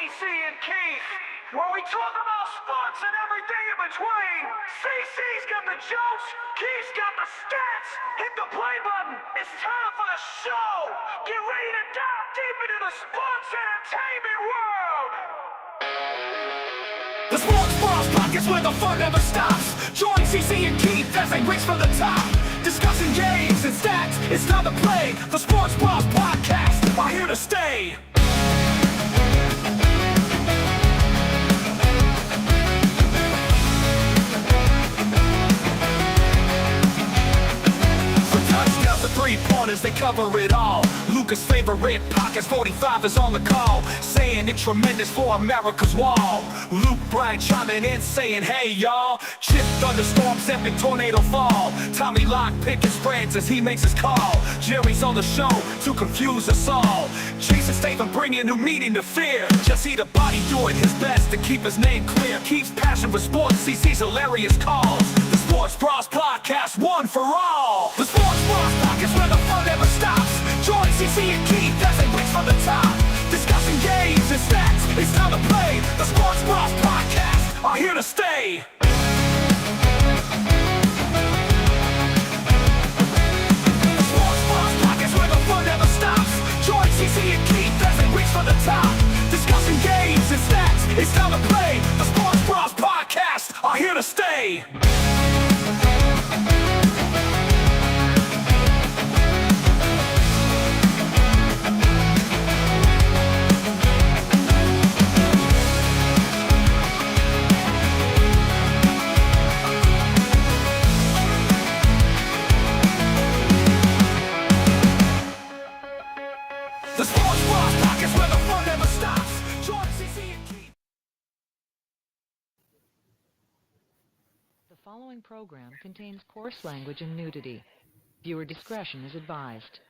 CC and Keith, where we talk about sports and everything in between. CC's got the jokes, Keith's got the stats. Hit the play button. It's time for the show. Get ready to dive deep into the sports entertainment world. The Sports Bros Podcast, where the fun never stops. Join CC and Keith as they reach for the top. Discussing games and stats, it's time to play. The Sports Bros Podcast are here to stay. Three-pointers, they cover it all. Lucas' favorite podcast 45 is on the call, saying it tremendous for America's wall. Luke Bryan chiming in saying, hey y'all. Chip thunderstorms, epic tornado fall. Tommy Locke picking spreads as he makes his call. Jerry's on the show to confuse us all. Jason Statham bringing new meaning to fear. Jesse the Body doing his best to keep his name clear. Keeps passion for sports, CC's hilarious calls. The Sports Bros Podcast, one for all. The Sports Bros Podcast, where the fun never stops. Join CC and Keith as they reach for the top. Discussing games and stats, it's time to play. The Sports Bros Podcast are here to stay. The Sports Bros Podcast, where the fun never stops. Join CC and Keith as they reach for the top. Discussing games and stats, it's time to play. The Sports Bros Podcast are here to stay. The Sports Bros Podcast, where the fun never stops. Join CC and Keith. The following program contains coarse language and nudity. Viewer discretion is advised.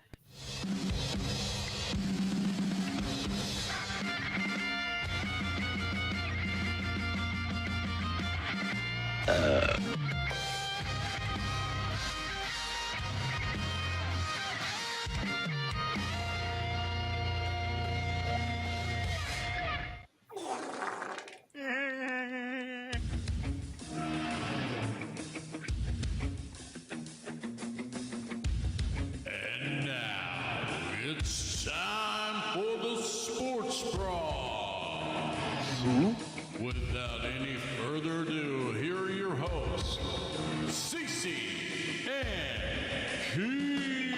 And now it's time for the Sports Bros. Without any further ado, here are your hosts, CC and Keith.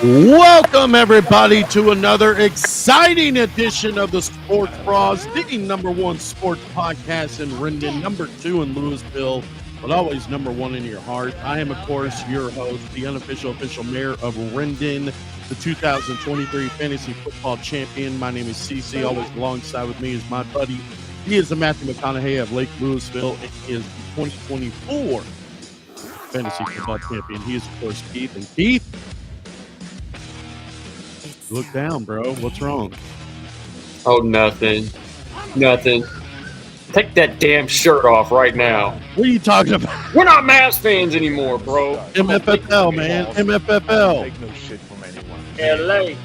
Welcome, everybody, to another exciting edition of the Sports Bros, the #1 sports podcast in Rendon, #2 in Louisville, but always #1 in your heart. I am, of course, your host, the unofficial official mayor of Rendon, the 2023 fantasy football champion. My name is CC. Always alongside with me is my buddy. He is the Matthew McConaughey of Lake Louisville, and he is the 2024 fantasy football champion. He is, of course, Keith. And Keith, look down, bro. What's wrong? Oh, nothing. Nothing. Take that damn shirt off right now. What are you talking about? We're not Mavs fans anymore, bro. MFFL, man. MFFL. Take no shit from anyone. LA.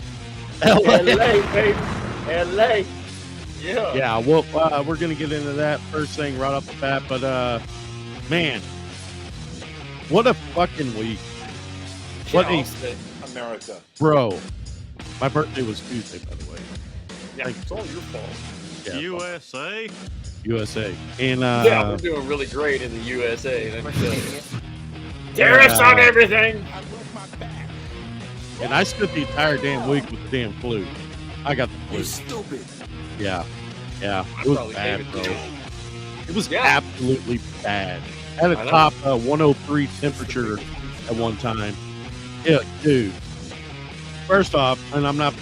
LA. LA, baby. LA. Yeah. Yeah, well, we're going to get into that first thing right off the bat, but, man, what a fucking week. What a, America. bro. My birthday was Tuesday, by the way. Yeah, it's all your fault. Yeah, USA. USA. And, Yeah, we're doing really great in the USA. Let me tell you. Tariffs on everything. and I spent the entire damn week with the damn flu. I got the flu. You stupid. Yeah. Yeah. I It was probably bad, gave it bro. to you. It was Yeah. absolutely bad. Had a I know. top 103 temperature at one time. Yeah, dude. First off, and I'm not,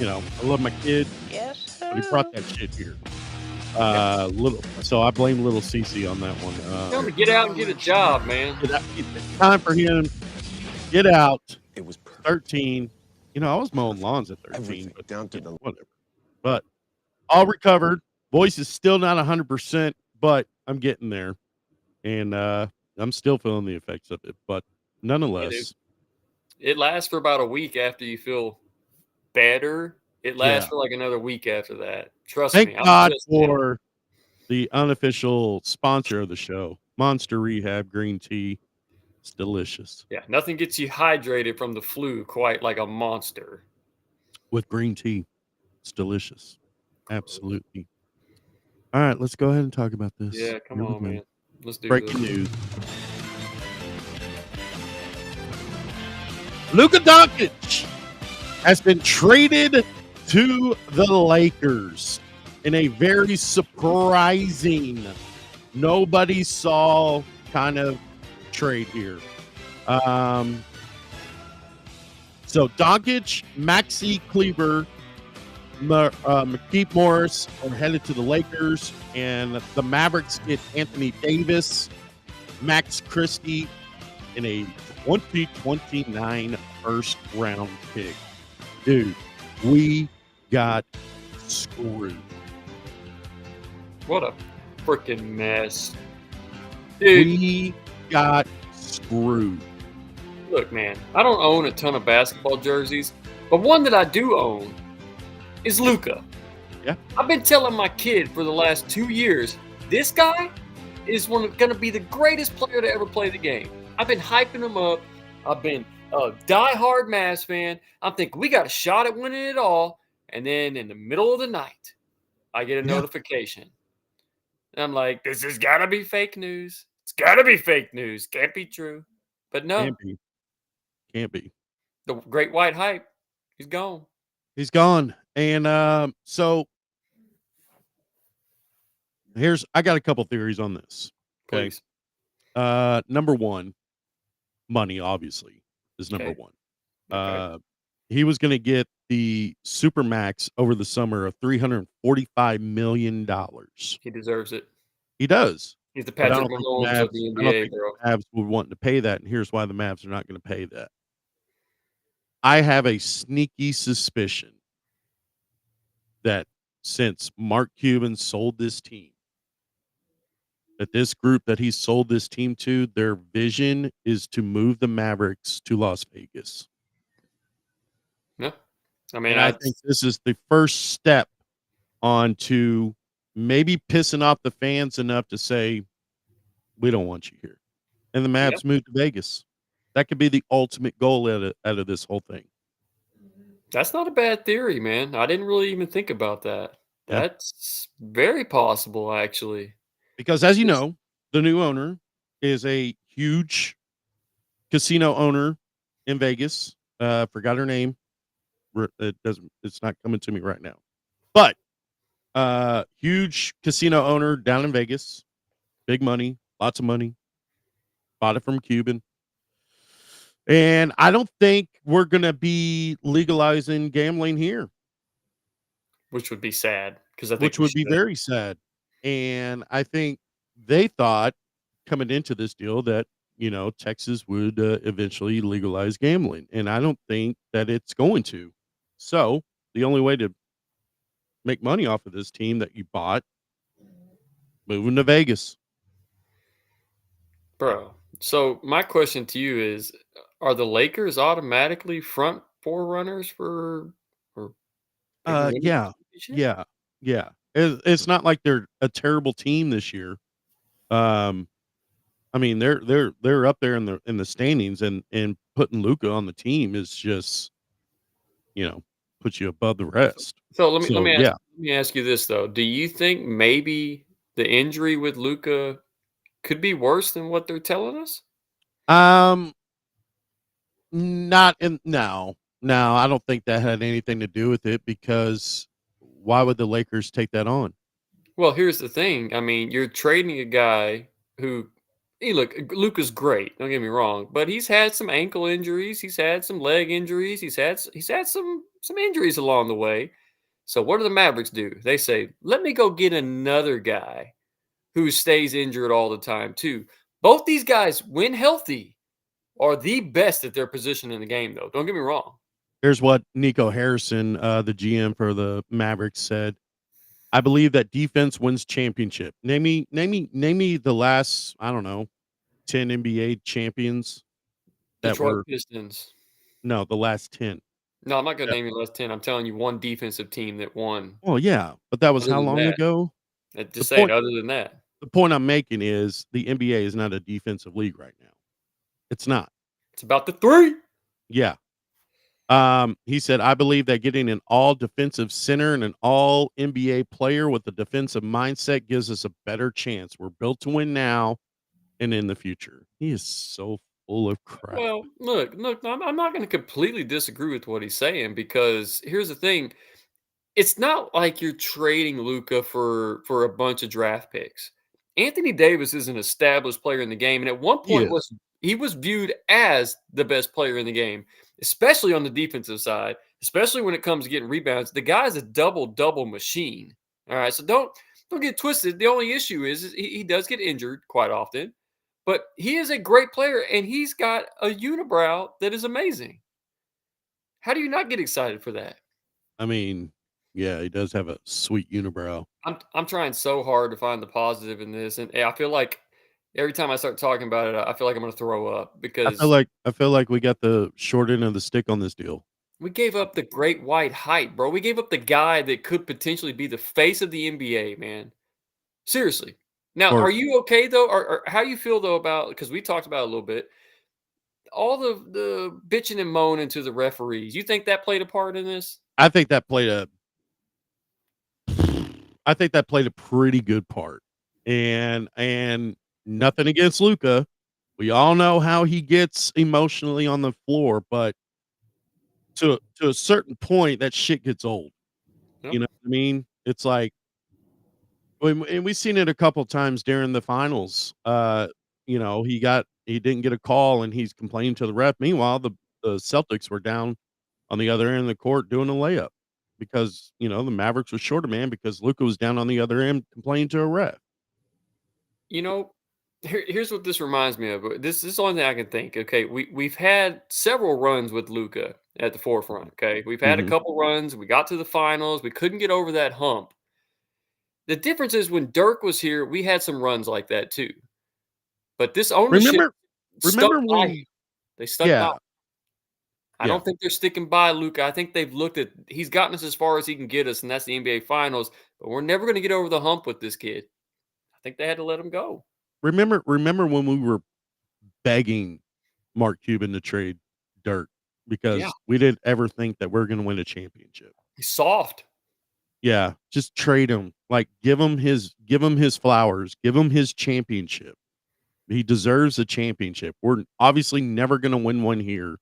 I love my kid, but he brought that shit here. So I blame little CC on that one. Tell him to get out and get a job, man. It's time for him to get out. It was 13. I was mowing lawns at 13, everything but down to the whatever. But all recovered. Voice is still not 100%, but I'm getting there. And I'm still feeling the effects of it. But nonetheless, It lasts for about a week after you feel better, it lasts Yeah. for like another week after that. Trust Thank me. I'm God just saying. for the unofficial sponsor of the show, Monster Rehab Green Tea. It's delicious Yeah, nothing gets you hydrated from the flu quite like a monster. with green tea. It's delicious. Absolutely. All right, let's go ahead and talk about this. Yeah, come Here we on, go. man. Let's do Breaking this. news. Luka Doncic has been traded to the Lakers in a very surprising, nobody saw kind of trade here. So Doncic, Maxi Kleber, McKeith Morris are headed to the Lakers, and the Mavericks get Anthony Davis, Max Christie, in a 2029 first round pick. Dude, we got screwed. What a freaking mess. Dude, We got screwed. look, man, I don't own a ton of basketball jerseys, but one that I do own is Luka. Yeah. I've been telling my kid for the last 2 years, this guy is going to be the greatest player to ever play the game. I've been hyping him up. I've been a diehard Mavs fan. I'm thinking we got a shot at winning it all. And then in the middle of the night, I get a notification. And I'm like, this has got to be fake news. It's got to be fake news. Can't be true. But no, Can't be. Can't be. the great white hype, he's gone. He's gone. And so I got a couple theories on this. Okay. Please. Number one, money obviously is number Okay. one. Okay. He was going to get the Supermax over the summer of $345 million. He deserves it. He does. He's the But I Patrick don't think Mahomes of the I don't NBA, think bro. the Mavs would want to pay that, and here's why the Mavs are not going to pay that. I have a sneaky suspicion that since Mark Cuban sold this team, that this group that he sold this team to, their vision is to move the Mavericks to Las Vegas. Yeah. I mean, And I think this is the first step on to maybe pissing off the fans enough to say, we don't want you here. And the Mavs move to Vegas. That could be the ultimate goal out of this whole thing. that's not a bad theory, man. I didn't really even think about that. Yeah. That's very possible, actually. Because as you know, the new owner is a huge casino owner in Vegas. Forgot her name. It's not coming to me right now. But huge casino owner down in Vegas. Big money, lots of money. Bought it from Cuban. And I don't think we're going to be legalizing gambling here, Which would be sad because I think which we would be should. very sad. And I think they thought coming into this deal that, Texas would eventually legalize gambling. And I don't think that it's going to. So the only way to make money off of this team that you bought, moving to Vegas. Bro. So my question to you is, are the Lakers automatically front forerunners for maybe winning the Yeah. championship? Yeah. It's not like they're a terrible team this year. I mean, they're up there in the standings, and putting Luka on the team is just, puts you above the rest. So let So, me ask you this though. Do you think maybe the injury with Luka could be worse than what they're telling us? Not in no, I don't think that had anything to do with it, because why would the Lakers take that on? Well, here's the thing. I mean, you're trading a guy who, hey, look, Luka's great. Don't get me wrong, but he's had some ankle injuries. He's had some leg injuries. He's had some injuries along the way. So what do the Mavericks do? They say, let me go get another guy who stays injured all the time too. Both these guys, when healthy, are the best at their position in the game, though. Don't get me wrong. Here's what Nico Harrison, the GM for the Mavericks, said. I believe that defense wins championship. Name me the last, I don't know, 10 NBA champions that Detroit were Pistons. no, the last 10. No, I'm not going Yeah. to name you less 10. I'm telling you one defensive team that won. Well, yeah, but that was Other how than long that, ago? The just saying, point other than that. the point I'm making is the NBA is not a defensive league right now. It's not. It's about the three. Yeah. He said, "I believe that getting an all defensive center and an all NBA player with a defensive mindset gives us a better chance. We're built to win now and in the future." He is so full of crap. Well, look, I'm not going to completely disagree with what he's saying because here's the thing. It's not like you're trading Luca for a bunch of draft picks. Anthony Davis is an established player in the game, and at one He point is. he was viewed as the best player in the game, especially on the defensive side, especially when it comes to getting rebounds. The guy's a double machine. All right, so don't get twisted. The only issue is he does get injured quite often, but he is a great player, and he's got a unibrow that is amazing. How do you not get excited for that? I mean, yeah, he does have a sweet unibrow. I'm trying so hard to find the positive in this, and I feel like every time I start talking about it, I feel like I'm gonna throw up because I feel like we got the short end of the stick on this deal. we gave up the great white height, bro. We gave up the guy that could potentially be the face of the NBA, man. Seriously. Now, Or are you okay though? Or how you feel though about because we talked about it a little bit, all the bitching and moaning to the referees. You think that played a part in this? I think that played a I think that played a pretty good part. And nothing against Luca. We all know how he gets emotionally on the floor, but to a certain point, that shit gets old. Yep. You know what I mean? It's like, and we've seen it a couple times during the finals. He didn't get a call, and he's complaining to the ref. Meanwhile, the Celtics were down on the other end of the court doing a layup because the Mavericks were short a man because Luca was down on the other end complaining to a ref. You know, here's what this reminds me of. This is the only thing I can think. Okay, we've had several runs with Luca at the forefront. Okay, we've had a Mhm. couple runs. We got to the finals. We couldn't get over that hump. The difference is when Dirk was here, we had some runs like that too. But this ownership Remember stuck remember by when him. They stuck by. yeah, Him. I yeah. don't think they're sticking by Luca. I think they've looked at. He's gotten us as far as he can get us, and that's the NBA Finals. But we're never going to get over the hump with this kid. I think they had to let him go. Remember when we were begging Mark Cuban to trade Dirk Yeah, because we didn't ever think that we're gonna win a championship. he's soft. Yeah, just trade him. Like, give him his flowers, give him his championship. He deserves a championship. We're obviously never gonna win one here.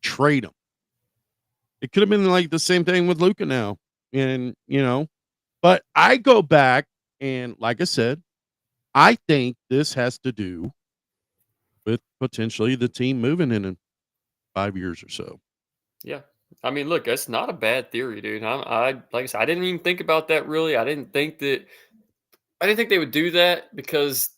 Trade him. It could have been like the same thing with Luca now. But I go back and like I said, I think this has to do with potentially the team moving in 5 years or so. Yeah. I mean, look, that's not a bad theory, dude. I like I said, I didn't even think about that really. I didn't think they would do that because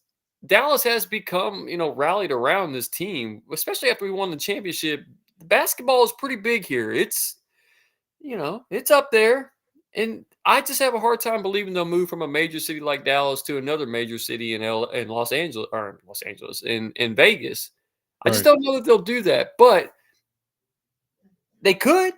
Dallas has become, rallied around this team, especially after we won the championship. Basketball is pretty big here. It's up there. And I just have a hard time believing they'll move from a major city like Dallas to another major city in Los Angeles in Vegas. I just Right. don't know that they'll do that, but they could.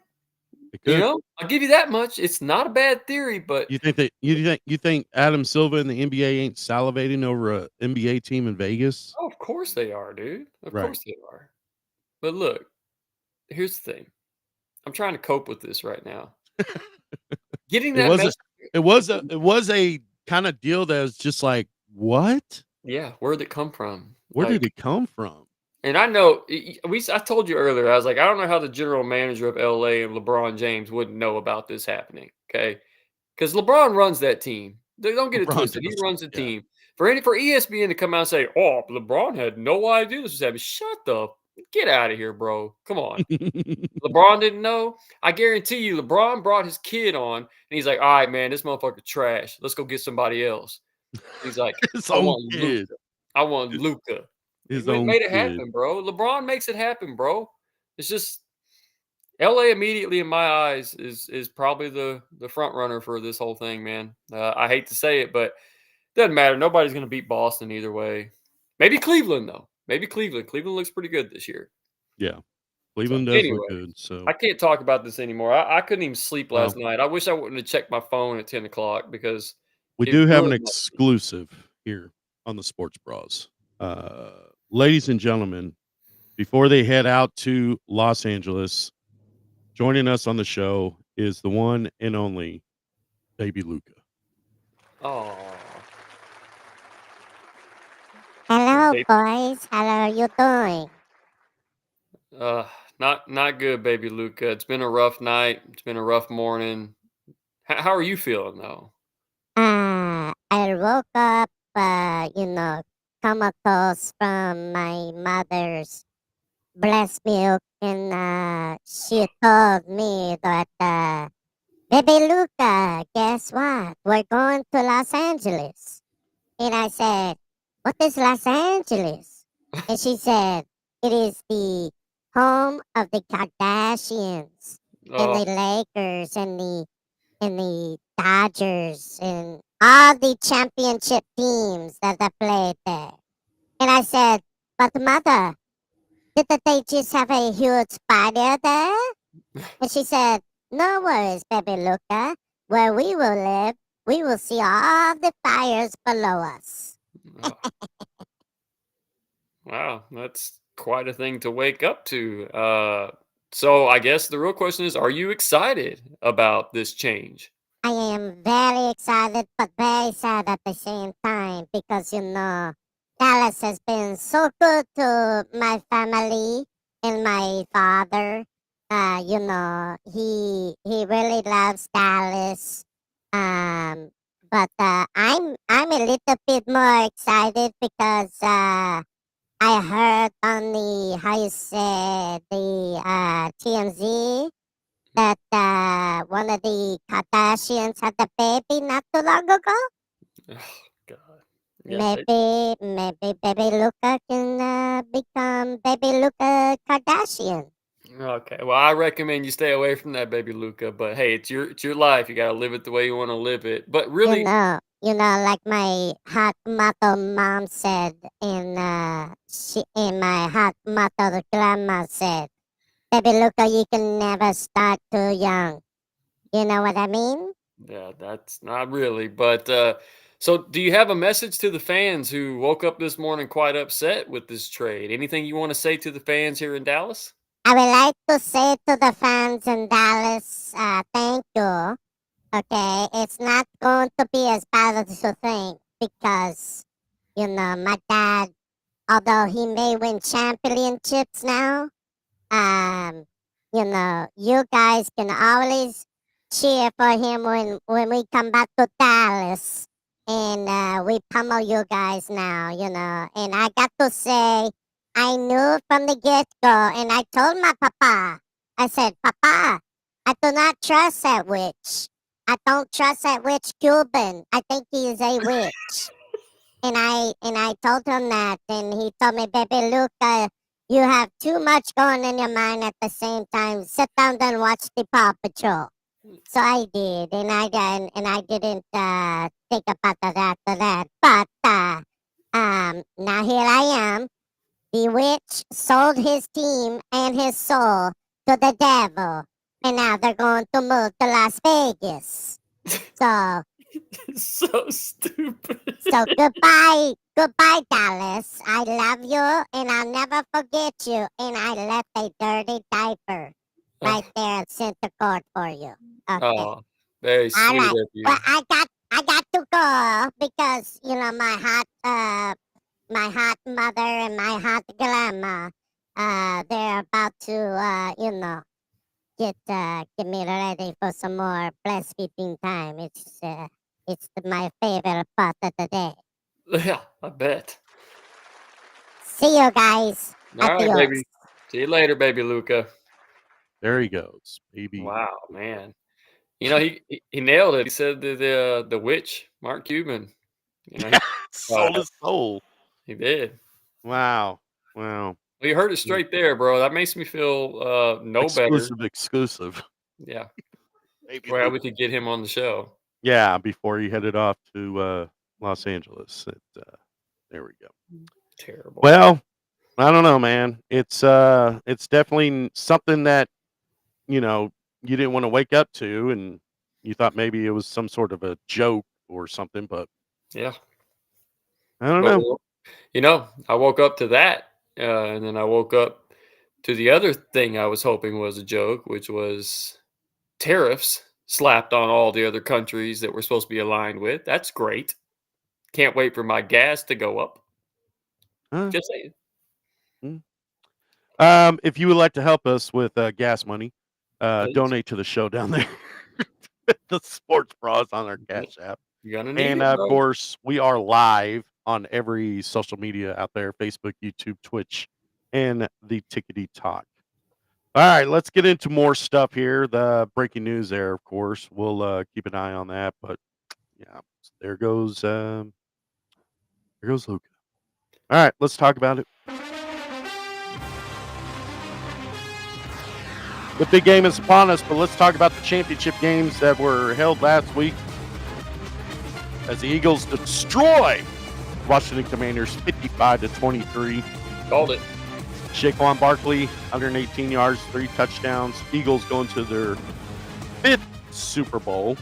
It could. I'll give you that much. It's not a bad theory, but You think Adam Silva and the NBA ain't salivating over a NBA team in Vegas? oh, of course they are, dude. Of Right. course they are. But look, here's the thing. I'm trying to cope with this right now. Getting It that was a message, it was a kind of deal that was just like, what? yeah, where'd it come from? Where Like, did it come from? and I know I told you earlier, I was like, I don't know how the general manager of LA and LeBron James wouldn't know about this happening. Okay. Because LeBron runs that team. Don't get it LeBron twisted. He does, runs the yeah. team. For ESPN to come out and say, "Oh, LeBron had no idea this was happening," shut the get out of here, bro. Come on. LeBron didn't know. I guarantee you, LeBron brought his kid on, and he's like, "All right, man, this motherfucker trash. Let's go get somebody else." He's like, His "I own want kid. Luca. I want Luca." His He own made it kid. happen, bro. LeBron makes it happen, bro. It's just LA immediately in my eyes is probably the front runner for this whole thing, man. I hate to say it, but doesn't matter. Nobody's going to beat Boston either way. Maybe Cleveland though. Maybe Cleveland. Cleveland looks pretty good this year. Yeah. Cleveland does look Anyway, good. So I can't talk about this anymore. I couldn't even sleep Well- last night. I wish I wouldn't have checked my phone at 10 o'clock because we it do have an ruined my sleep. exclusive here on the Sports Bras. Ladies and gentlemen, before they head out to Los Angeles, joining us on the show is the one and only Baby Luca. Oh, Hello, Baby- boys. How are you doing? not good, baby Luca. It's been a rough night. It's been a rough morning. How are you feeling though? I woke up, comatose from my mother's breast milk, and she told me that, Baby Luca, guess what? We're going to Los Angeles. And I said, what is Los Angeles? And she said, it is the home of the Kardashians and Oh, the Lakers and the Dodgers and all the championship teams that have played there. And I said, but mother, didn't they just have a huge fire there? And she said, no worries, baby Luca. Where we will live, we will see all the fires below us. oh. Wow, that's quite a thing to wake up to. So I guess the real question is, are you excited about this change? I am very excited, but very sad at the same time because, Dallas has been so good to my family and my father. He really loves Dallas. But I'm a little bit more excited because I heard on the how you say the TMZ that one of the Kardashians had a baby not too long ago. Oh, God. Yeah, Maybe baby Luca can become baby Luca Kardashian. okay. Well, I recommend you stay away from that, baby Luca. But hey, it's your life. You got to live it the way you want to live it. But really, Like my hot motto mom said, and my hot motto grandma said, baby Luca, you can never start too young. You know what I mean? yeah, that's not really. But so, do you have a message to the fans who woke up this morning quite upset with this trade? Anything you want to say to the fans here in Dallas? I would like to say to the fans in Dallas, thank you. Okay, it's not going to be as bad as you think because, my dad, although he may win championships now, um, you guys can always cheer for him when we come back to Dallas and we pummel you guys now, And I got to say, I knew from the get go, and I told my papa, I said, Papa, I do not trust that witch. I don't trust that witch Cuban. I think he is a witch. And I told him that, and he told me, baby Luca, you have too much going in your mind at the same time. Sit down and watch the Paw Patrol. So I did, and I didn't think about that after that. But now here I am. The witch sold his team and his soul to the devil, and now they're going to move to Las Vegas. So So stupid. So goodbye, Dallas. I love you, and I'll never forget you. And I left a dirty diaper right there in center court for you. Okay. Oh, very All sweet right. of you. Well, I got to go because my hot mother and my hot grandma, they're about to get me ready for some more breastfeeding time. It's my favorite part of the day. Yeah, I bet. See you guys. All right, Adios. baby. See you later, baby Luca. There he goes, baby. Wow, man. He nailed it. He said the witch, Mark Cuban. Sold his soul. He did. Wow. Well, you heard it straight there, bro. That makes me feel no better. Exclusive. Yeah. Baby Glad we Luca. could get him on the show. Yeah, before he headed off to Los Angeles. There we go. Terrible. Well, I don't know, man. It's definitely something that, you know, you didn't want to wake up to, and you thought maybe it was some sort of a joke or something, but Yeah. I don't But, know. well, I woke up to that, and then I woke up to the other thing I was hoping was a joke, which was tariffs slapped on all the other countries that we're supposed to be aligned with. That's great. Can't wait for my gas to go up. Huh? Just saying. Mm. If you would like to help us with gas money, Please. donate to the show down there. The Sports Bras on our Cash App. You're gonna need And it, of bro. course, we are live on every social media out there: Facebook, YouTube, Twitch, and the Tickety Talk. All right, let's get into more stuff here. The breaking news there, of course. We'll keep an eye on that. But yeah, there goes Luca. All right, let's talk about it. The big game is upon us, but let's talk about the championship games that were held last week as the Eagles destroy Washington Commanders 55-23. Called it. Saquon Barkley, 118 yards, 3 touchdowns. Eagles going to their 5th Super Bowl.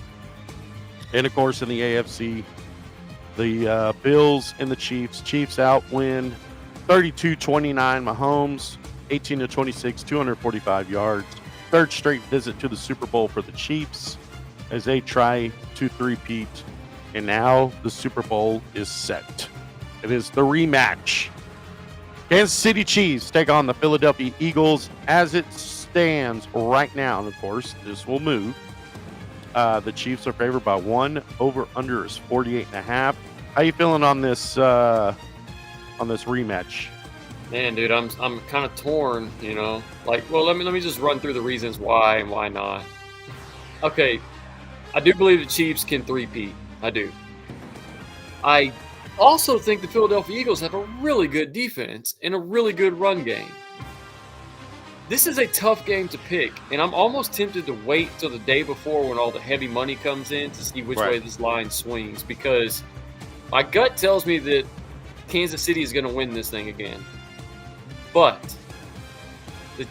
And of course, in the AFC, the Bills and the Chiefs. Chiefs outwin 32-29 Mahomes, 18-26, 245 yards. 3rd straight visit to the Super Bowl for the Chiefs as they try to three-peat. And now the Super Bowl is set. It is the rematch. Kansas City Chiefs take on the Philadelphia Eagles as it stands right now. And of course, this will move. The Chiefs are favored by 1. Over/under is 48.5. How you feeling on this rematch? Man, dude, I'm kind of torn, Like, well, let me just run through the reasons why and why not. Okay, I do believe the Chiefs can three-peat. I do. I also think the Philadelphia Eagles have a really good defense and a really good run game. This is a tough game to pick, and I'm almost tempted to wait till the day before when all the heavy money comes in to see which way this line swings, because my gut tells me that Kansas City is going to win this thing again. But the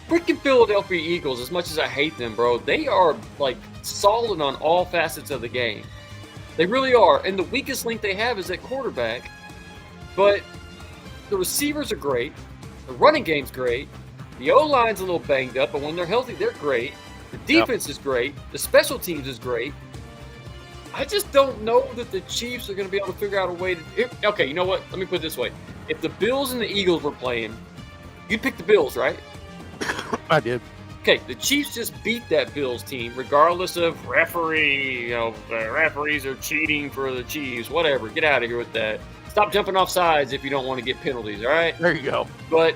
freaking Philadelphia Eagles, as much as I hate them, bro, they are like solid on all facets of the game. They really are. And the weakest link they have is at quarterback. But the receivers are great. The running game's great. The O-line's a little banged up, but when they're healthy, they're great. The defense is great. The special teams is great. I just don't know that the Chiefs are going to be able to figure out a way to... Okay, you know what? Let me put it this way. If the Bills and the Eagles were playing, you'd pick the Bills, right? I did. Okay, the Chiefs just beat that Bills team, regardless of referee. The referees are cheating for the Chiefs. Whatever. Get out of here with that. Stop jumping off sides if you don't want to get penalties, all right? There you go. But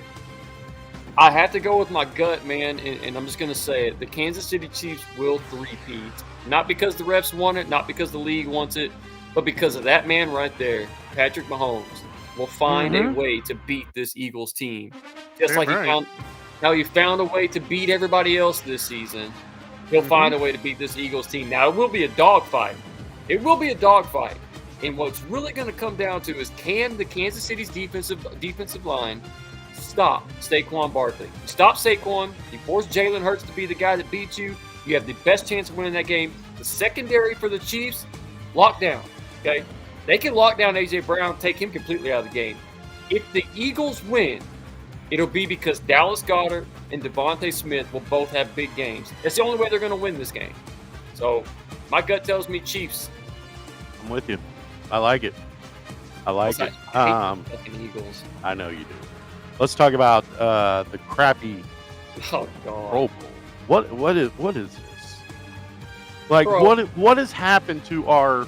I have to go with my gut, man, and I'm just going to say it. The Kansas City Chiefs will three-peat. Not because the refs want it, not because the league wants it, but because of that man right there, Patrick Mahomes, will find a way to beat this Eagles team. Just like he found a way to beat everybody else this season. He'll find a way to beat this Eagles team. Now, it will be a dogfight. It will be a dogfight. And what's really going to come down to is, can the Kansas City's defensive line stop Saquon Barkley? You stop Saquon, you force Jalen Hurts to be the guy that beats you, you have the best chance of winning that game. The secondary for the Chiefs, lock down, okay? They can lock down A.J. Brown, take him completely out of the game. If the Eagles win, it'll be because Dallas Goedert and Devontae Smith will both have big games. That's the only way they're going to win this game. So my gut tells me Chiefs. I'm with you. I like it. I like it. I hate the fucking Eagles. I know you do. Let's talk about the crappy Oh, God. Pro Bowl. What is this? Like, Bro. what has happened to our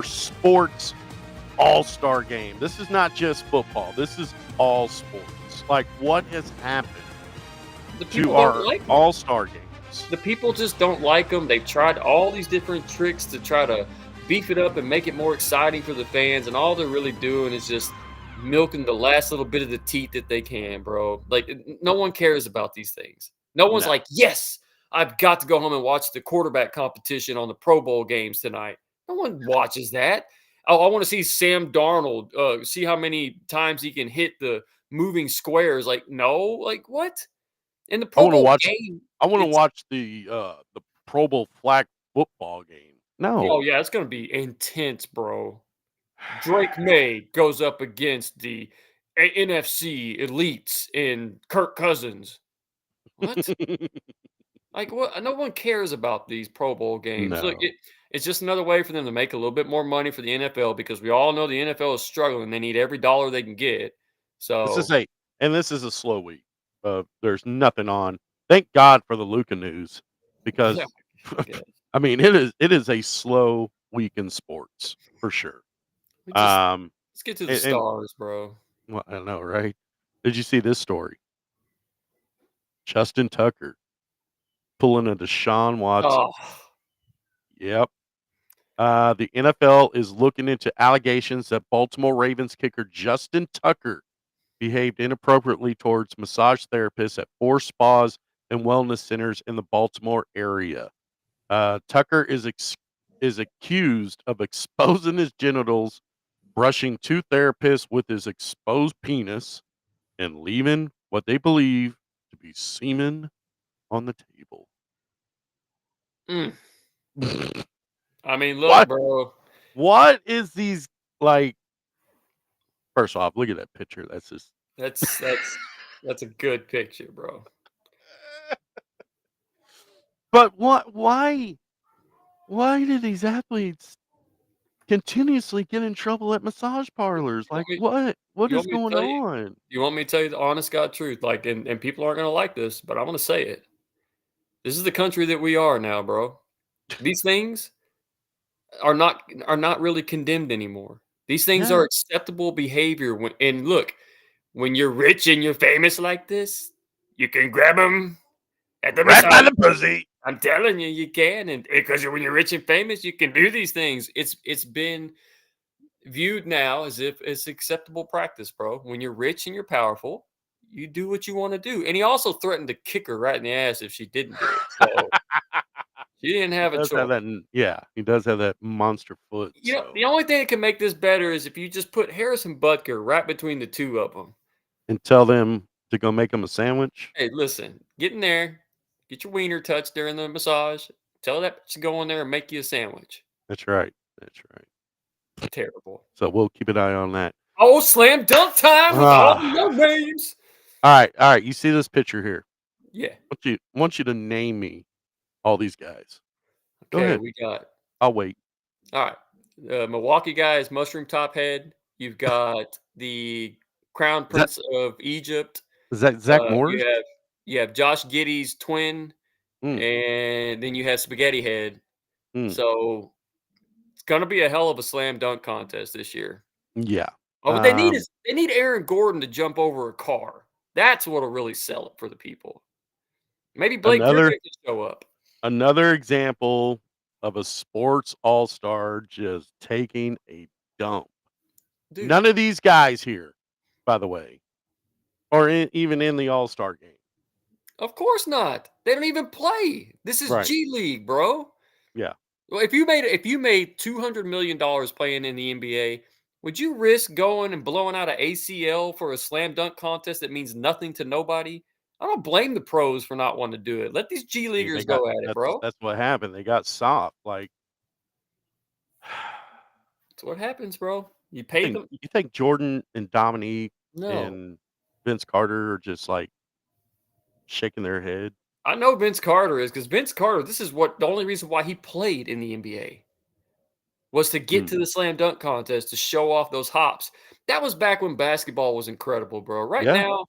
sports all-star game? This is not just football. This is all sports. Like, what has happened The people to our don't like them. all-star games? The people just don't like them. They've tried all these different tricks to try to beef it up and make it more exciting for the fans, and all they're really doing is just milking the last little bit of the teeth that they can, bro. Like, no one cares about these things. No one's like, yes, I've got to go home and watch the quarterback competition on the Pro Bowl games tonight. No one watches that. Oh, I want to see Sam Darnold. See how many times he can hit the moving squares. Like, no, like what? In the I Pro want to Bowl watch. game, I want to it's watch the Pro Bowl flag football game. No, oh yeah, it's gonna be intense, bro. Drake May goes up against the NFC elites in Kirk Cousins. What? Like what? No one cares about these Pro Bowl games. Look, no. it's just another way for them to make a little bit more money for the NFL because we all know the NFL is struggling. They need every dollar they can get. This is So a slow week. There's nothing on. Thank God for the Luca news yeah, because yeah. I mean it is a slow week in sports for sure. We just Um, let's get to the and stars, bro. well, I know, right? Did you see this story? Justin Tucker pulling a Deshaun Watson. Oh, Yep. The NFL is looking into allegations that Baltimore Ravens kicker Justin Tucker behaved inappropriately towards massage therapists at 4 spas and wellness centers in the Baltimore area. Tucker is accused of exposing his genitals, brushing 2 therapists with his exposed penis, and leaving what they believe to be semen on the table. mm. I mean, look, What? bro. What is these like? First off, look at that picture. That's just That's a good picture, bro. But what? Why? Why do these athletes continuously get in trouble at massage parlors? You want Like, me? what? What You is want me to going tell you? on? You want me to tell you the honest God truth? Like, and people aren't gonna like this, but I'm gonna say it. This is the country that we are now, bro. These things are not really condemned anymore. These things Yeah. are acceptable behavior. And look, when you're rich and you're famous like this, you can grab them at the Right by massage the parlor. pussy. I'm telling you, you can, and because when you're rich and famous, you can do these things. It's been viewed now as if it's acceptable practice, bro. When you're rich and you're powerful, you do what you want to do. And he also threatened to kick her right in the ass if she didn't do it. So she didn't He have a does have choice. that. Yeah, he does have that monster foot. You know, So, the only thing that can make this better is if you just put Harrison Butker right between the two of them. and tell them to go make him a sandwich. Hey, listen, get in there, get your wiener touched during the massage. Tell that to go in there and make you a sandwich. That's right. That's right. Terrible. So we'll keep an eye on that. Oh, slam dunk time with all the Ah. young names. All right. You see this picture here? Yeah. Want you to name me all these guys. Go Okay, ahead. we got I'll wait. all right. Milwaukee guy is mushroom top head. You've got the crown Is that prince of Egypt. is that Zach Uh, Morris? you have Josh Giddey's twin, Mm, and then you have Spaghetti Head. mm, So it's gonna be a hell of a slam dunk contest this year. yeah. Oh, what Um, they need Aaron Gordon to jump over a car. That's what'll really sell it for the people. Maybe Blake another Griffin can show up. another example of a sports all-star just taking a dump. Dude, None of these guys here, by the way, are even in the all-star game. of course not. They don't even play. This is Right. G League, bro. Yeah. Well, if you made $200 million playing in the NBA, would you risk going and blowing out an ACL for a slam dunk contest that means nothing to nobody? I don't blame the pros for not wanting to do it. Let these G I mean, leaguers go at it, bro. that's what happened. They got soft. Like, That's what happens, bro. You pay them. you think Jordan and Dominique No, and Vince Carter are just like shaking their head? I know Vince Carter is because Vince Carter. This is what the only reason why he played in the NBA was to get Mm, to the slam dunk contest to show off those hops. That was back when basketball was incredible, bro. Right yeah. now,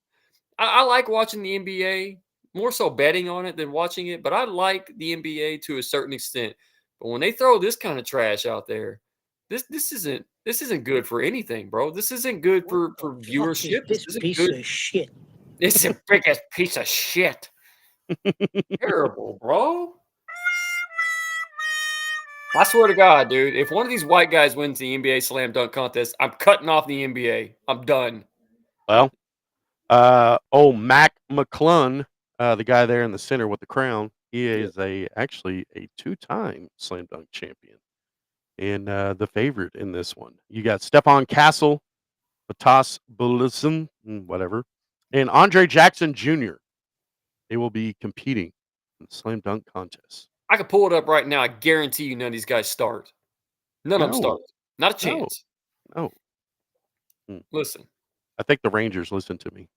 I like watching the NBA, more so betting on it than watching it, but I like the NBA to a certain extent. But when they throw this kind of trash out there, this isn't good for anything, bro. This isn't good for viewership. This isn't good. shit? This is the biggest piece of shit. Terrible, bro. I swear to God, dude, if one of these white guys wins the NBA slam dunk contest, I'm cutting off the NBA. I'm done. Well, Mac McClung, the guy there in the center with the crown, he is actually a 2-time slam dunk champion. and the favorite in this one. You got Stephon Castle, Matas Bullison, whatever, and Andre Jackson Jr. They will be competing in the slam dunk contest. I could pull it up right now. I guarantee you none of these guys start. None of them No. start. Not a No. chance. No. Listen. I think the Rangers listen to me.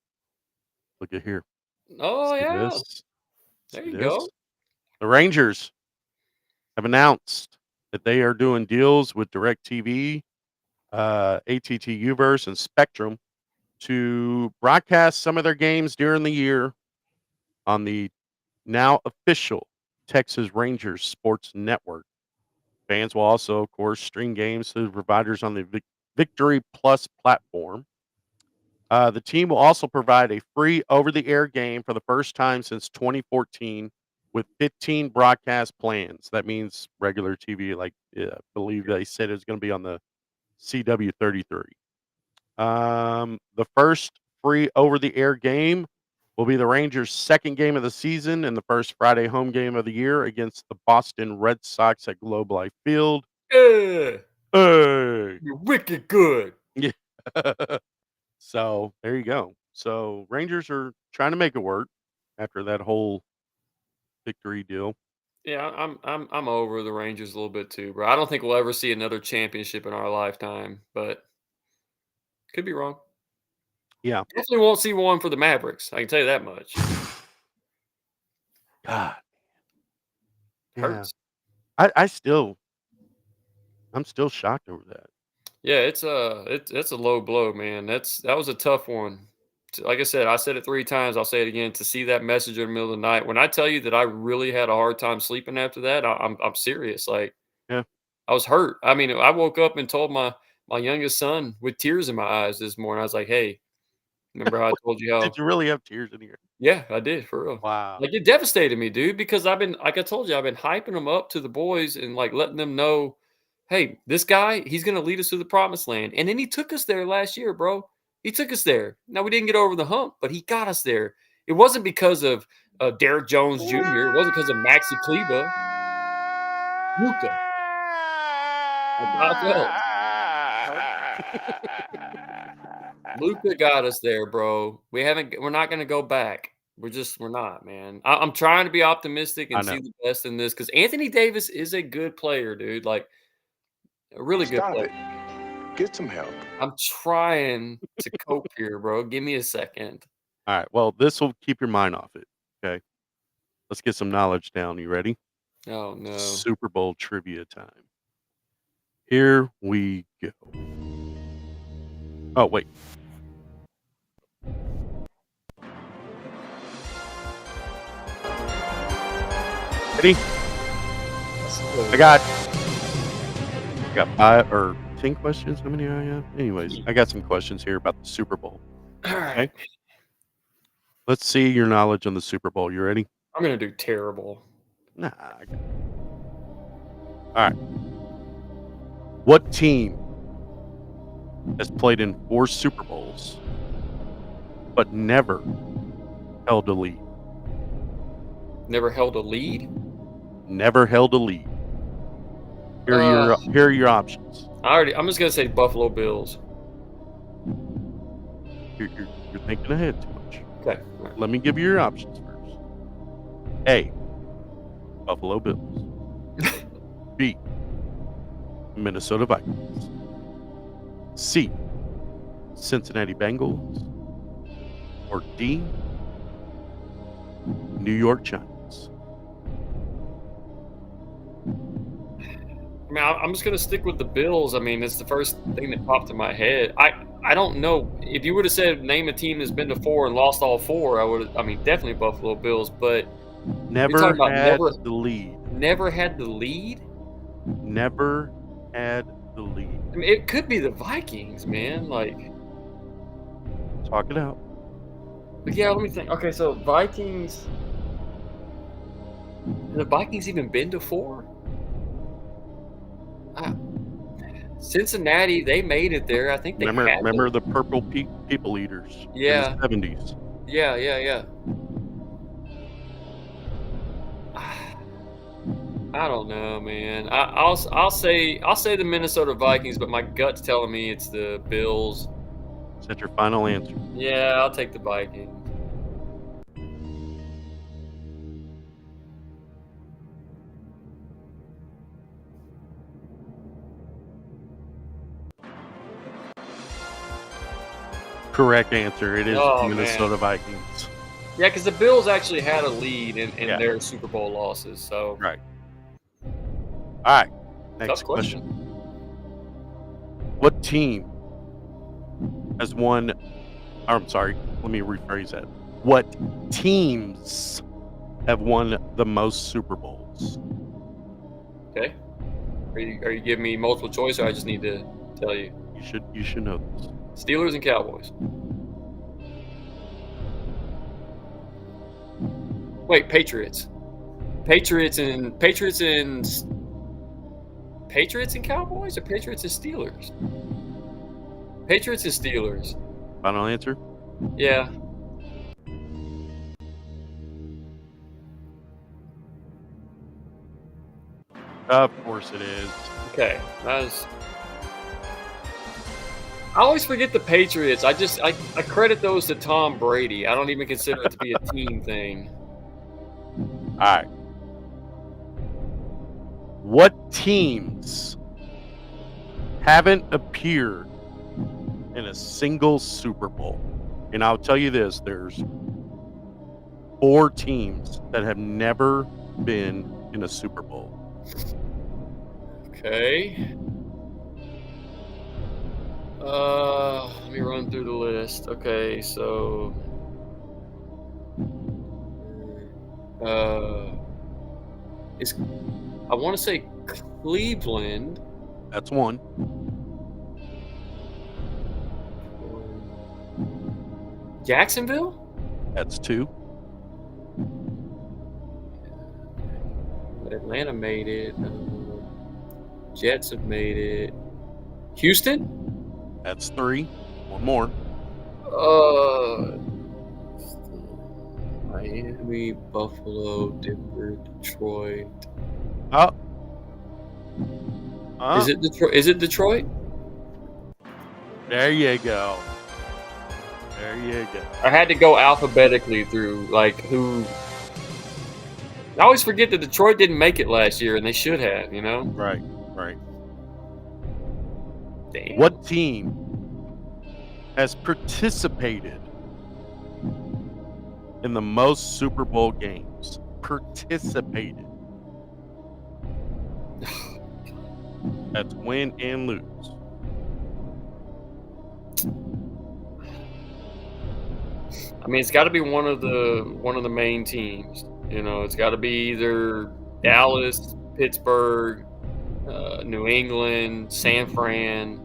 Look at here. Oh, See yeah. this? There See you this? go. The Rangers have announced that they are doing deals with DirecTV, AT&T Uverse, and Spectrum to broadcast some of their games during the year on the now official Texas Rangers Sports Network. Fans will also, of course, stream games to the providers on the Victory Plus platform. The team will also provide a free over-the-air game for the first time since 2014 with 15 broadcast plans. That means regular TV, like I believe they said it's going to be on the CW33. The first free over-the-air game will be the Rangers' second game of the season and the first Friday home game of the year against the Boston Red Sox at Globe Life Field. Yeah. Hey! You're wicked good. Yeah. So there you go. So Rangers are trying to make it work after that whole victory deal. Yeah, I'm over the Rangers a little bit too, bro. I don't think we'll ever see another championship in our lifetime, but could be wrong. Yeah. Definitely won't see one for the Mavericks. I can tell you that much. God. Yeah. Hurts. I'm still shocked over that. Yeah, it's a low blow, man. That was a tough one. Like I said it 3 times. I'll say it again. To see that message in the middle of the night, when I tell you that I really had a hard time sleeping after that, I'm serious. Like, Yeah. I was hurt. I mean, I woke up and told my youngest son with tears in my eyes this morning. I was like, "Hey, remember how I told you how?" Did you really have tears in here? Yeah, I did, for real. Wow. Like, it devastated me, dude, because I've been, like I told you, I've been hyping them up to the boys and like letting them know, hey, this guy, he's gonna lead us to the promised land. And then he took us there last year, bro. He took us there. Now we didn't get over the hump, but he got us there. It wasn't because of Derek Jones Jr. It wasn't because of Maxi Kleba. Luka. That's how I felt. Luka got us there, bro. We're not gonna go back. We're not, man. I'm trying to be optimistic and see the best in this because Anthony Davis is a good player, dude. Like, a really good Stop player. it. Get some help. I'm trying to cope here, bro. Give me a second. All right. Well, this will keep your mind off it. Okay. Let's get some knowledge down. You ready? Oh no. Super Bowl trivia time. Here we go. Oh, wait. Ready? I got 5 or 10 questions. How many I have? Anyways, I got some questions here about the Super Bowl. All right. Okay. Let's see your knowledge on the Super Bowl. You ready? I'm gonna do terrible. Nah. All right. What team has played in 4 Super Bowls but never held a lead? Never held a lead? Never held a lead. Here are your options. I'm just gonna say Buffalo Bills. You're thinking ahead too much. Okay. Let me give you your options first. A. Buffalo Bills. B. Minnesota Vikings. C. Cincinnati Bengals. Or D. New York Giants. I mean, I'm just gonna stick with the Bills. I mean, it's the first thing that popped in my head. I don't know if you would have said name a team that's been to 4 and lost all 4. I mean, definitely Buffalo Bills, but Never had the lead. Never had the lead. Never had the lead. I mean, it could be the Vikings, man. Like, talk it out. But yeah, let me think. Okay, so Vikings. Have the Vikings even been to 4? Cincinnati, they made it there. I think they remember the purple people eaters. Yeah. In the 70s. Yeah. I don't know, man. I'll say the Minnesota Vikings, but my gut's telling me it's the Bills. Is that your final answer? Yeah, I'll take the Vikings. Correct answer. It is Oh, the Minnesota man. Vikings. Yeah, because the Bills actually had a lead in Yeah. their Super Bowl losses. So Right. All right. Next tough question. What team has won? I'm sorry. Let me rephrase that. What teams have won the most Super Bowls? Okay. Are you giving me multiple choice, or I just need to tell you? You should know this. Steelers and Cowboys. Wait, Patriots. Patriots and Cowboys, or Patriots and Steelers? Patriots and Steelers. Final answer? Yeah. Of course it is. Okay. That was. I always forget the Patriots. I credit those to Tom Brady. I don't even consider it to be a team thing. All right. What teams haven't appeared in a single Super Bowl? And I'll tell you this, there's 4 teams that have never been in a Super Bowl. Okay. Let me run through the list. Okay, so I want to say Cleveland. That's one. Jacksonville? That's 2. Atlanta made it. Jets have made it. Houston? That's 3. One more. Miami, Buffalo, Denver, Detroit. Oh. Is it Detroit? Is it Detroit? There you go. There you go. I had to go alphabetically through like who. I always forget that Detroit didn't make it last year, and they should have. You know. Right. Damn. What team has participated in the most Super Bowl games? Participated. That's win and lose. I mean, it's got to be one of the main teams. You know, it's got to be either Dallas, Pittsburgh, New England, San Fran,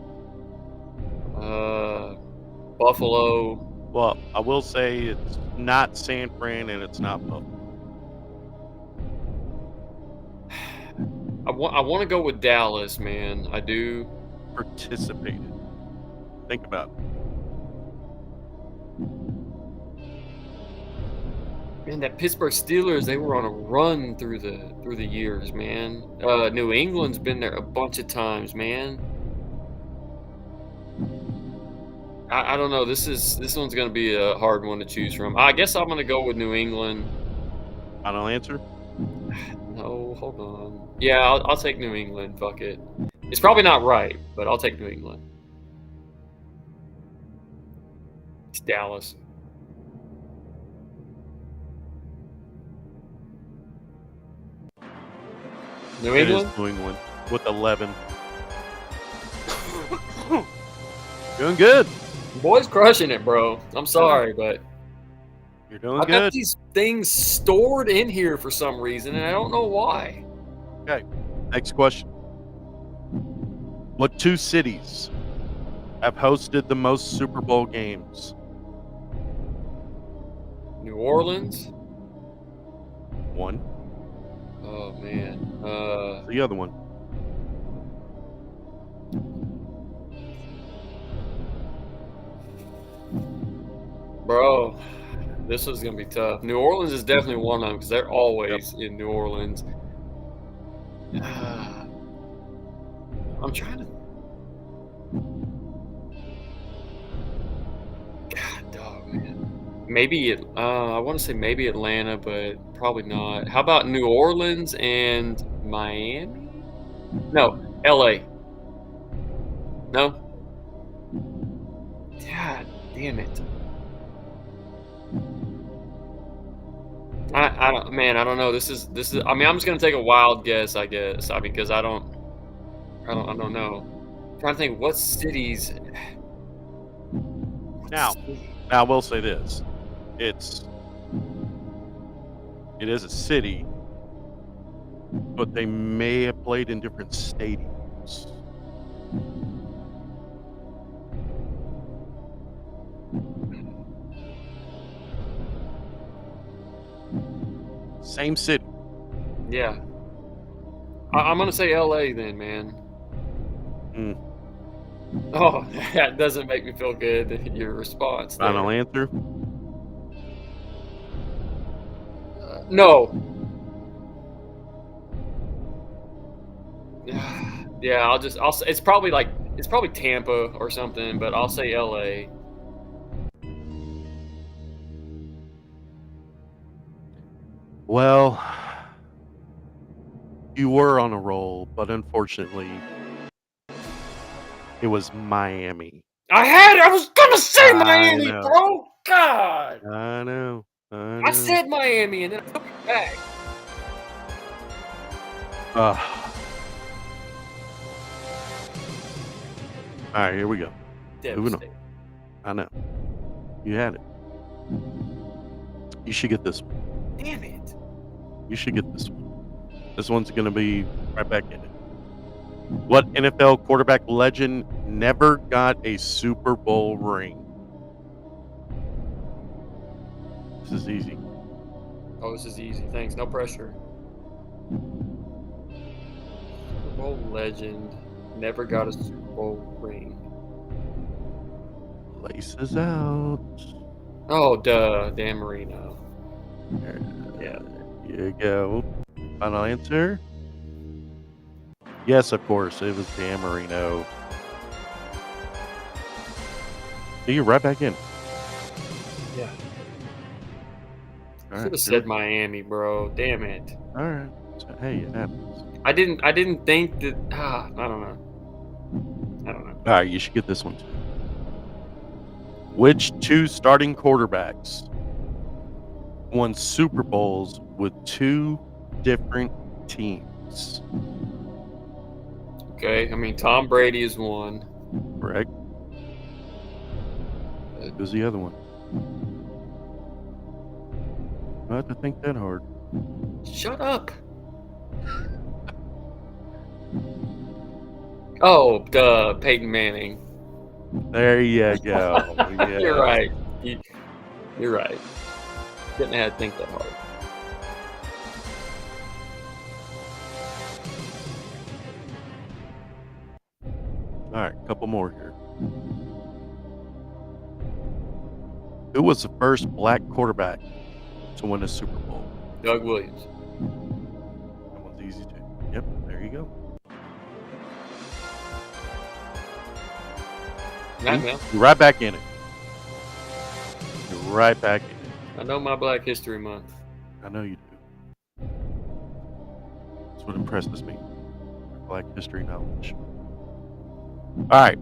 Buffalo. Well, I will say it's not San Fran and it's not Buffalo. I want to go with Dallas, man. I do. Participated. Think about it. Man, that Pittsburgh Steelers, they were on a run through the years, man. New England's been there a bunch of times, man. I don't know. This one's gonna be a hard one to choose from. I guess I'm gonna go with New England. Final answer? No, hold on. Yeah, I'll take New England. Fuck it. It's probably not right, but I'll take New England. It's Dallas. New It England? is New England with 11. Doing good. Boys crushing it, bro. I'm sorry, but You're doing I've got good. these things stored in here for some reason, and I don't know why. Okay. Next question. What 2 cities have hosted the most Super Bowl games? New Orleans? 1. Oh, man. The other one. Bro, this is going to be tough. New Orleans is definitely one of them because they're always in New Orleans. I'm trying to. God, dog, man. Maybe it. I want to say maybe Atlanta, but probably not. How about New Orleans and Miami? No, L.A. No. God damn it. I don't, man. I don't know. This is. I mean, I'm just gonna take a wild guess. I guess. I mean, because I don't know. I'm trying to think what cities. Now, I will say this: it is a city, but they may have played in different stadiums. Same city. Yeah. I'm gonna say L.A. then, man. Mm. Oh, that doesn't make me feel good. Your response. There. Final answer. No. Yeah, I'll say it's probably Tampa or something, but I'll say LA. Well, you were on a roll, but unfortunately, it was Miami. I was gonna say I Miami, know. bro. God. I know. I said Miami and then I took it back. All right, here we go. Moving on. Devastating. I know. You had it. You should get this one. Damn it. You should get this one. This one's going to be right back in it. What NFL quarterback legend never got a Super Bowl ring? This is easy. Oh, this is easy. Thanks. No pressure. Super Bowl legend never got a Super Bowl ring. Laces out. Oh, duh. Dan Marino. Yeah. There you go. Final answer? Yes, of course. It was Dan Marino. See, you're right back in. Yeah. All Should right. have said Miami, bro. Damn it. All right. So, hey, it happens. I didn't think that. I don't know. All right, you should get this one too. Which two starting quarterbacks won Super Bowls with two different teams? Okay, I mean Tom Brady is one. Correct. Who's the other one? I have to think that hard. Shut up. Oh, duh, Peyton Manning. There you go. Yeah. You're right. You're right. Didn't have to think that hard. All right, a couple more here. Who was the first black quarterback to win a Super Bowl? Doug Williams. That one's easy too. Yep, there you go. Right, man. You're right back in it. You're right back in it. I know my Black History Month. I know you do. That's what impresses me. Black history knowledge. All right.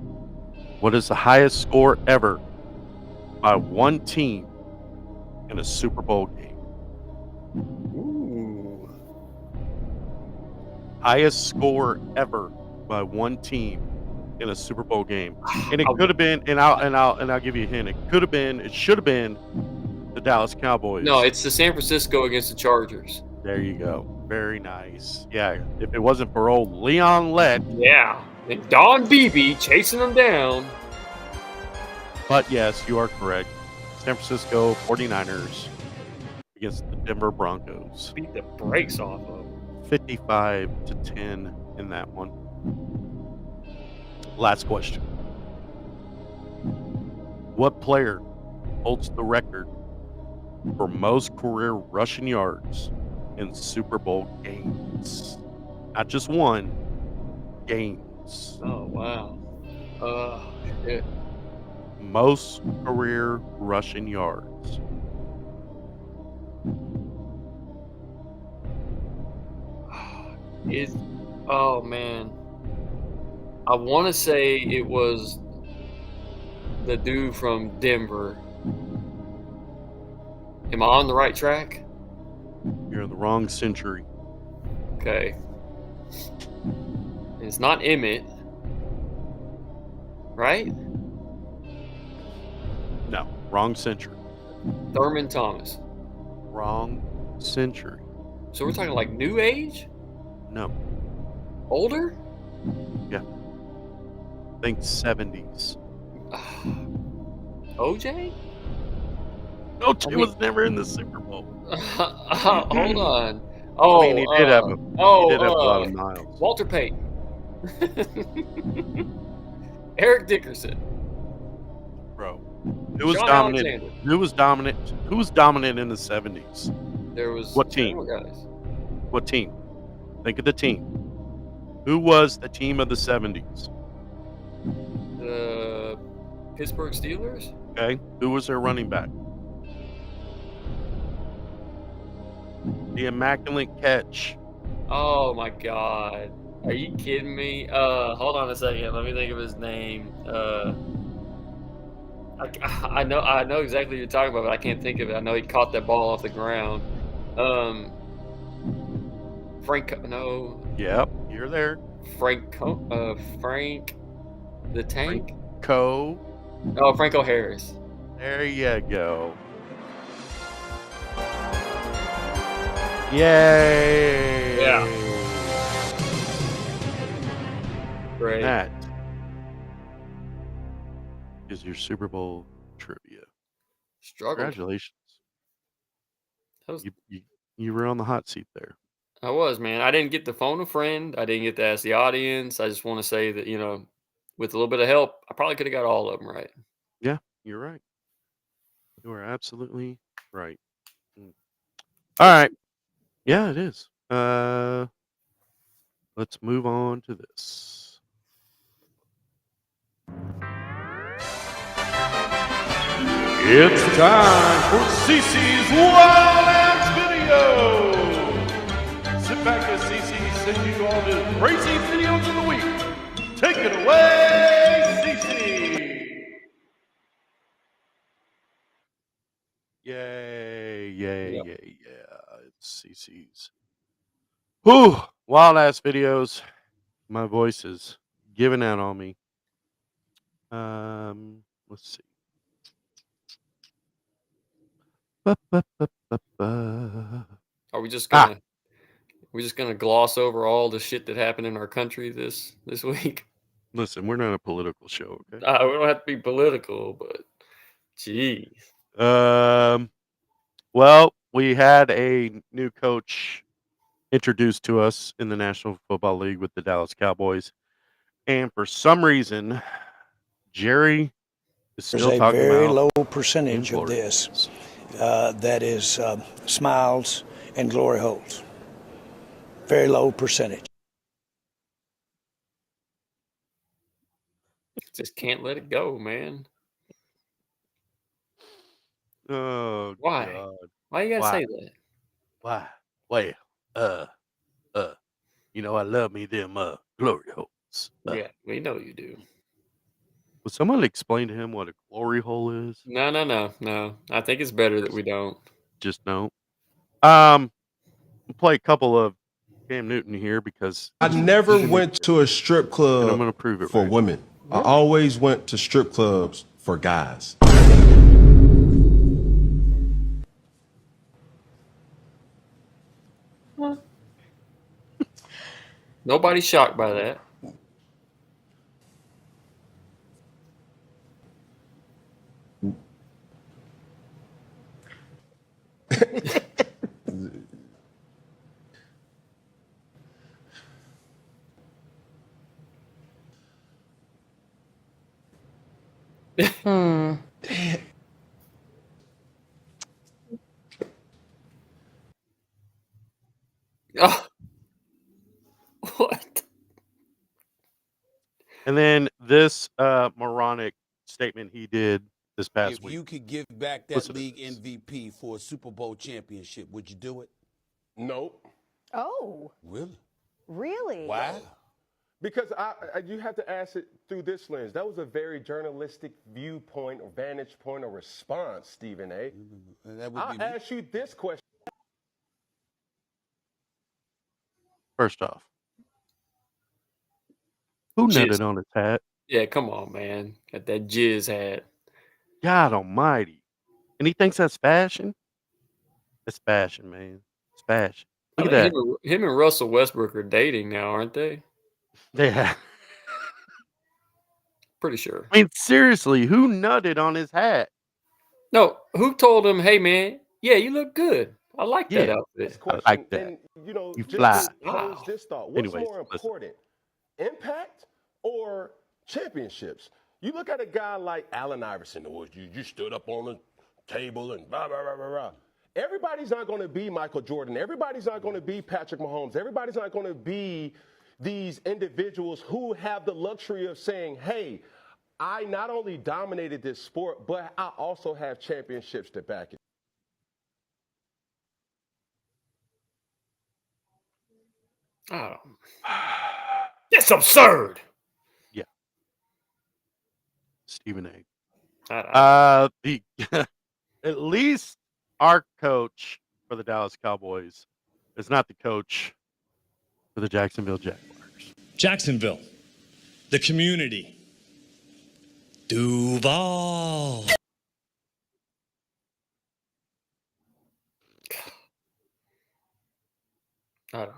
What is the highest score ever by one team in a Super Bowl game? Ooh. Highest score ever by one team in a Super Bowl game. And it could have been, and I'll give you a hint. It should have been the Dallas Cowboys. No, it's the San Francisco against the Chargers. There you go. Very nice. Yeah, if it wasn't for old Leon Lett. Yeah. And Don Beebe chasing them down. But yes, you are correct. San Francisco 49ers against the Denver Broncos. Beat the brakes off of. 55-10 in that one. Last question. What player holds the record for most career rushing yards in Super Bowl games? not just one, games. Oh wow. Shit. Most career rushing yards. Is oh man. I want to say it was the dude from Denver. Am I on the right track? You're in the wrong century. Okay. It's not Emmett, right? No, wrong century. Thurman Thomas. Wrong century. So we're talking like new age? No, Older? think 70s. OJ? No, he was never in the Super Bowl. Hold on. Oh, I mean, he did have a lot of miles. Walter Payton. Eric Dickerson. Bro, who was John dominant? Alexander. Who was dominant? Who was dominant in the 70s? There was What team? several guys. What team? Think of the team. Who was the team of the 70s? The Pittsburgh Steelers? Okay, who was their running back? The immaculate catch. Oh my god. Are you kidding me? Hold on a second. Let me think of his name. I know exactly what you're talking about, but I can't think of it. I know he caught that ball off the ground. Frank Yep, you're there. Frank the Tank? Co. Oh, Franco Harris. There you go. Yay! Yeah. Great. That is your Super Bowl trivia. Struggle. Congratulations. That was- You were on the hot seat there. I was, man. I didn't get to phone a friend. I didn't get to ask the audience. I just want to say that, with a little bit of help, I probably could have got all of them right. Yeah, you're right. You are absolutely right. All right. Yeah, it is. Let's move on to this. It's time for CC's Wild Ass Video. Sit back as CC sends you all the crazy videos of the week. Take it away, CC. Yay, yay, Yep. yay, yeah. It's CC's. Whew, wild ass videos. My voice is giving out on me. Let's see. Are we just gonna gloss over all the shit that happened in our country this week? Listen, we're not a political show, okay? We don't have to be political, but jeez. Well, we had a new coach introduced to us in the National Football League with the Dallas Cowboys, and for some reason, Jerry is There's still a talking very about low percentage of this that is smiles and glory holes. Very low percentage. Just can't let it go, man. Oh, Why? God. Why you gotta Why? say that? Why? Well, I love me them glory holes. Yeah, we know you do. Would someone explain to him what a glory hole is? No. I think it's better that we don't. Just don't. We'll play a couple of Cam Newton here because I never went to a strip and I'm club going to prove it for right. women. I always went to strip clubs for guys. Nobody's shocked by that. Oh. What? And then this moronic statement he did this past If week. you could give back that Listen to league this. MVP for a Super Bowl championship, would you do it? Nope. Oh, Really? really? Why? Because you have to ask it through this lens. That was a very journalistic viewpoint or vantage point or response, Stephen A. That would I'll be me. ask you this question. First off, who Jizz. nutted on his hat? Yeah, come on, man. Got that jizz hat. God almighty. And he thinks that's fashion? It's fashion, man. It's fashion. Look at that. Him and Russell Westbrook are dating now, aren't they? Yeah. Pretty sure. I mean, seriously, who nutted on his hat? No, who told him, hey, man, yeah, you look good. I like that Yeah. outfit. This question, like that. And, you know, You just fly. to pose this thought. What's Anyways, more listen. important, impact or championships? You look at a guy like Allen Iverson, or you stood up on the table and blah, blah, blah, blah, blah. Everybody's not going to be Michael Jordan. Everybody's not going to be Patrick Mahomes. Everybody's not going to be these individuals who have the luxury of saying, hey, I not only dominated this sport, but I also have championships to back it. Oh. That's absurd. Stephen A. I- The at least our coach for the Dallas Cowboys is not the coach for the Jacksonville Jaguars. Jacksonville, the community, Duval. I don't.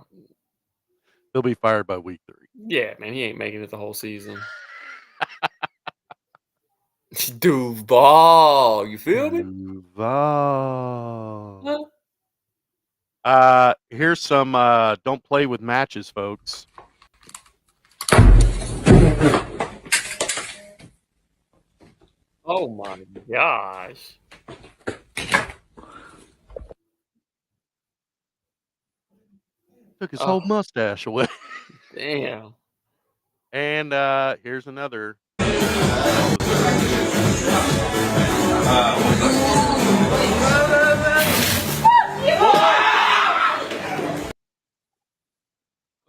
He'll be fired by week 3. Yeah, man, he ain't making it the whole season. Duval, you feel me? Duval. Here's some don't play with matches, folks. Oh my gosh. Took his whole mustache away. Damn. And here's another.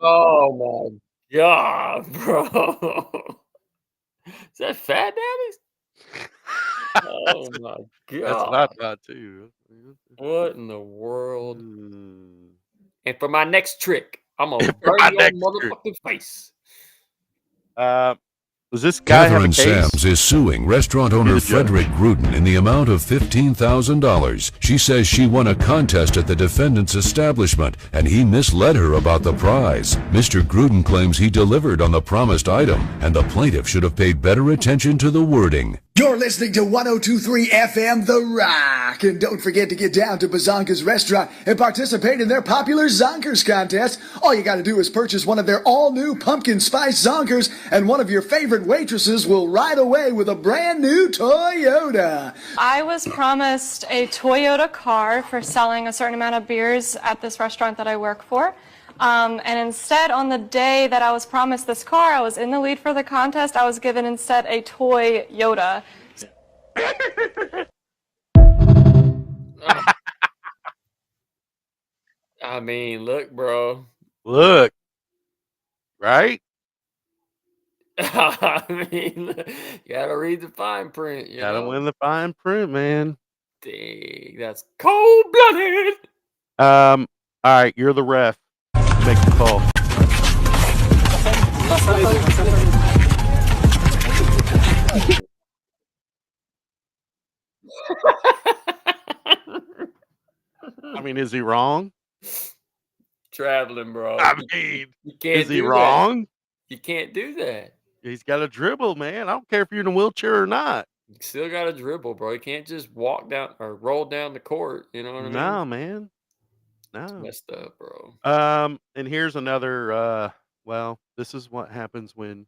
Oh my god, bro. Is that Fat Daddy's? Oh my That's god. what I thought too. What in the world? Hmm. And for my next trick, I'm gonna For burn my your next trick. motherfucking face. Does this guy have a Catherine case? Sams is suing restaurant Be owner the judge. Frederick Gruden in the amount of $15,000. She says she won a contest at the defendant's establishment and he misled her about the prize. Mr. Gruden claims he delivered on the promised item and the plaintiff should have paid better attention to the wording. You're listening to 102.3 FM The Rock. And don't forget to get down to Bazonka's restaurant and participate in their popular Zonkers contest. All you got to do is purchase one of their all-new pumpkin spice Zonkers, and one of your favorite waitresses will ride away with a brand new Toyota. I was promised a Toyota car for selling a certain amount of beers at this restaurant that I work for. And instead, on the day that I was promised this car, I was in the lead for the contest. I was given instead a toy Yoda. I mean, look, bro. Look, right? I mean, you gotta read the fine print. You Gotta know? win the fine print, man. Dang, that's cold-blooded. All right, you're the ref. Make the call. I mean, is he wrong? Traveling, bro. I mean, you can't is he do that. wrong? You can't do that. He's got a dribble, man. I don't care if you're in a wheelchair or not. You still got to dribble, bro. You can't just walk down or roll down the court. You know what I mean? No, man. It's No. messed up, bro. And here's another. Well, this is what happens when.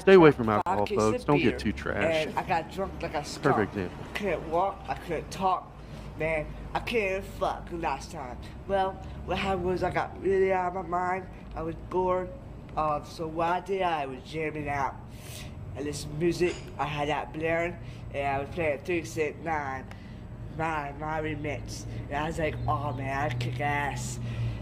Stay away from alcohol, folks. Don't get too trashed. And I got drunk like a skunk. Perfect example. I couldn't walk. I couldn't talk. man, I can't fuck last time. Well, what happened was I got really out of my mind. I was bored. So what I did, I was jamming out. I listened to music, I had that blaring, and I was playing 369, my remix. And I was like, oh man, I kick ass.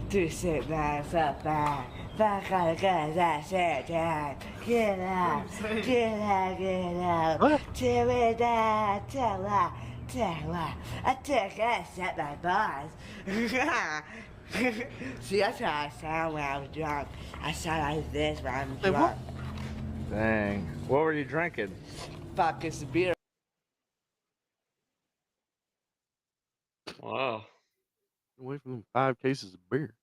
369, fuck bad. Fuck all the guys that said that. Get out, get out, get out. Tear it down, tell her. I took us at my boss. See, that's how I sound when I was drunk. I sound like this when I'm drunk. Dang. What were you drinking? Fucking some beer. Wow. Away from them 5 cases of beer.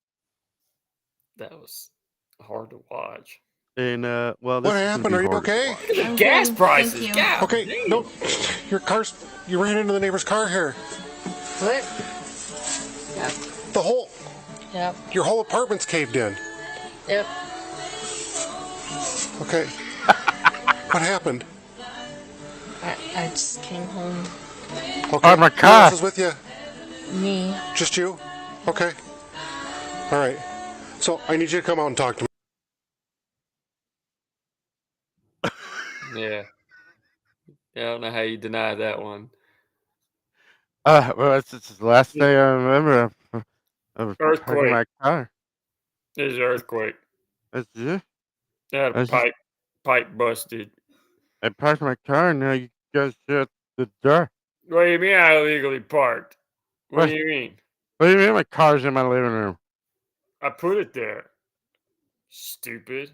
That was hard to watch. And well, What happened? Are you okay? Look at the gas prices. God, Okay, damn. no, you ran into the neighbor's car here. What? Yep. The whole, Yep. your whole apartment's caved in. Yep. Okay. What happened? I just came home. Okay. my Who car. else is with you? Me. Just you? Okay. All right. So I need you to come out and talk to me. Yeah. Yeah, I don't know how you deny that one. Well, it's the last day I remember. I was parking Earthquake. my car. There's an earthquake. That's it. That That's- pipe busted. I parked my car, and now you guys shut the door. What do you mean I illegally parked? What What? do you mean? What do you mean my car's in my living room? I put it there. Stupid.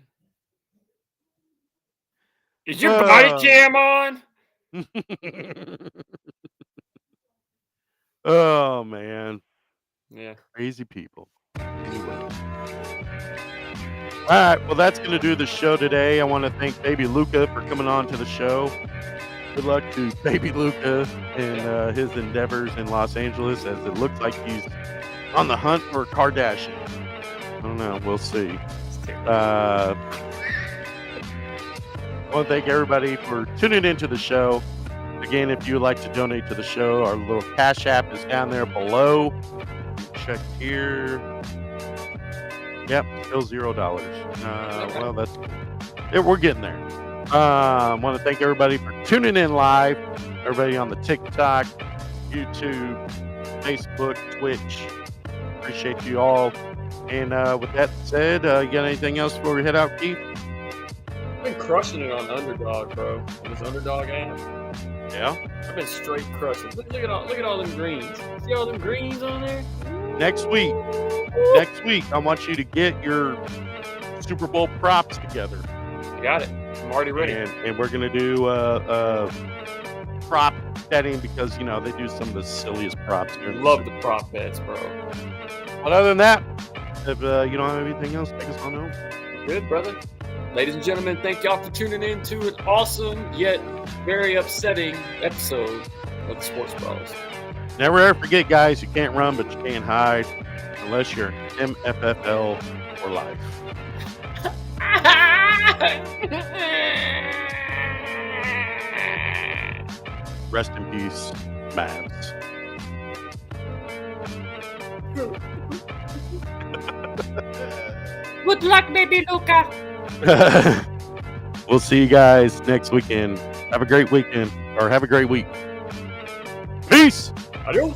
Is your body cam on? Oh man, Yeah. crazy people. Anyway. All right, well that's gonna do the show today. I want to thank Baby Luca for coming on to the show. Good luck to Baby Luca and his endeavors in Los Angeles, as it looks like he's on the hunt for Kardashian. I don't know. We'll see. I want to thank everybody for tuning into the show. Again, if you would like to donate to the show, our little Cash App is down there below. Check here. Yep, still $0. Well, that's yeah, we're getting there. I want to thank everybody for tuning in live. Everybody on the TikTok, YouTube, Facebook, Twitch. Appreciate you all. And with that said, you got anything else before we head out, Keith? I've been crushing it on Underdog, bro. On this Underdog app. Yeah. I've been straight crushing. Look at all them greens. See all them greens on there? Next week, I want you to get your Super Bowl props together. I got it. I'm already ready. And we're gonna do prop betting because you know they do some of the silliest props here. Love the prop bets, bro. But other than that, if you don't have anything else, take us on home. Good, brother. Ladies and gentlemen, thank y'all for tuning in to an awesome yet very upsetting episode of the Sports Bros. Never ever forget, guys, you can't run, but you can't hide unless you're MFFL for life. Rest in peace, Mavs. Good luck, baby Luca. We'll see you guys next weekend. Have a great weekend, or have a great week. Peace. Adios.